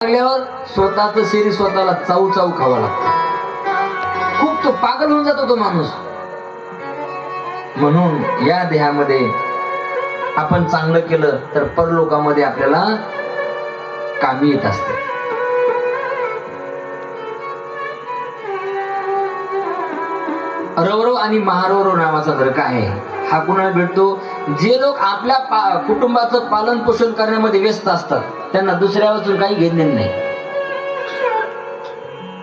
लागल्यावर स्वतःच शरीर स्वतःला चावू चावू खावा लागतं. खूप तो पागल होऊन जातो तो माणूस. म्हणून या देहामध्ये आपण चांगलं केलं तर परलोकामध्ये आपल्याला कामी येत असते. रवरव आणि महारवरव नावाचा नरक आहे. हा कुणाला भेटतो? जे लोक आपल्या कुटुंबाचं पालन पोषण करण्यामध्ये व्यस्त असतात, त्यांना दुसऱ्या वाचून काही घेणे नाही.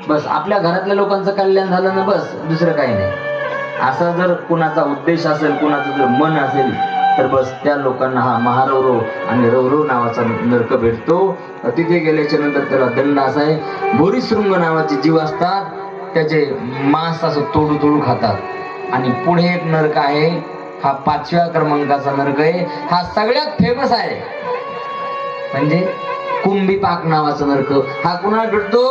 बस आपल्या घरातल्या लोकांचं कल्याण झालं ना, बस दुसरं काही नाही. असा जर कुणाचा उद्देश असेल, कुणाचं जर मन असेल, तर बस त्या लोकांना हा महारवरव आणि रवरव नावाचा नरक भेटतो. तिथे गेल्याच्या नंतर त्याला दंड असा आहे, भोरीशृंग नावाचे जीव असतात, त्याचे मांस असं तोडू तोडू खातात. आणि पुढे एक नरक आहे, हा 5व्या क्रमांकाचा नरक आहे. हा सगळ्यात फेमस आहे, म्हणजे कुंभीपाक नावाचा नरक. हा कुणाला भेटतो?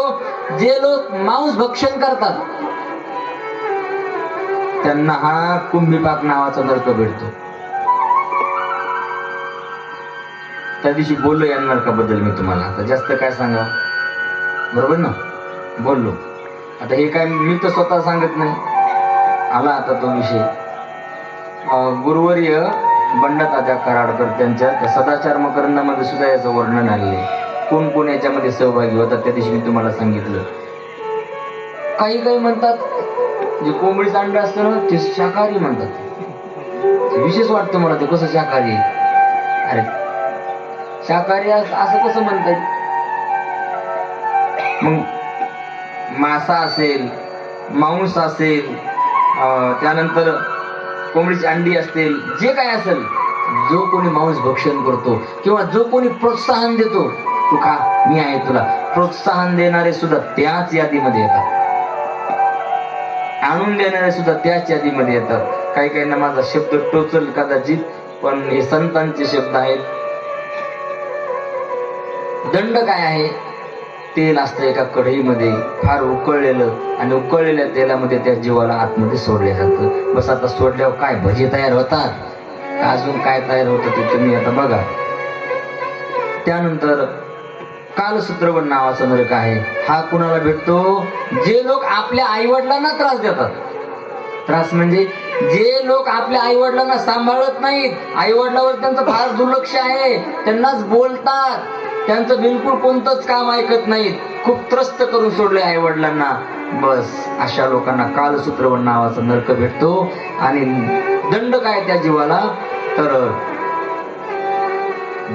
जे लोक मांस भक्षण करतात त्यांना हा कुंभीपाक नावाचा नरक भेटतो. त्या दिवशी बोललो या नरकाबद्दल मी तुम्हाला. आता जास्त काय सांगा, बरोबर ना? बोललो. आता हे काय मी तर स्वतः सांगत नाही, आला आता तो विषय. गुरुवर्य बंडतात्या कराडकर त्यांच्या त्या सदाचार मकरंदामध्ये सुद्धा याचं वर्णन आलेले. कोण कोण याच्यामध्ये सहभागी होतात त्या दिवशी मी तुम्हाला सांगितलं. काही काही म्हणतात जे कोंबडीचं अंड असतं ना, ते शाकाहारी म्हणतात. विशेष वाटतं मला ते, कसं शाकाहारी? अरे शाकाहारी असं कसं म्हणतात? मग मासा असेल, मांस असेल, त्यानंतर कोंबडीची अंडी असतील, जे काय असेल, जो कोणी मांस भक्षण करतो किंवा जो कोणी प्रोत्साहन देतो, तू खा, मी आहे तुला, प्रोत्साहन देणारे सुद्धा त्याच यादीमध्ये येतात. आणून देणारे सुद्धा त्याच यादीमध्ये येतात. काही काहींना माझा शब्द टोचल कदाचित, पण हे संतांचे शब्द आहेत. दंड काय आहे? तेल असतं एका कढईमध्ये फार उकळलेलं, आणि उकळलेल्या तेलामध्ये त्या जीवाला आतमध्ये सोडले जातं. बस आता सोडल्यावर काय भजी तयार होतात, अजून काय तयार होतं ते तुम्ही आता बघा. त्यानंतर कालसूत्रवण नावाचा नरक आहे. हा कुणाला भेटतो? जे लोक आपल्या आईवडिलांना त्रास देतात. त्रास म्हणजे जे लोक आपल्या आईवडिलांना सांभाळत नाहीत, आईवडिलांवर त्यांचं फार दुर्लक्ष आहे, त्यांनाच बोलतात, त्यांचं बिलकुल कोणतंच काम ऐकत नाहीत, खूप त्रस्त करून सोडले आईवडिलांना. बस अशा लोकांना कालसूत्रवण नावाचा नरक भेटतो. आणि दंड काय त्या जीवाला? तर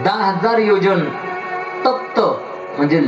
10,000 योजन तप्त, म्हणजे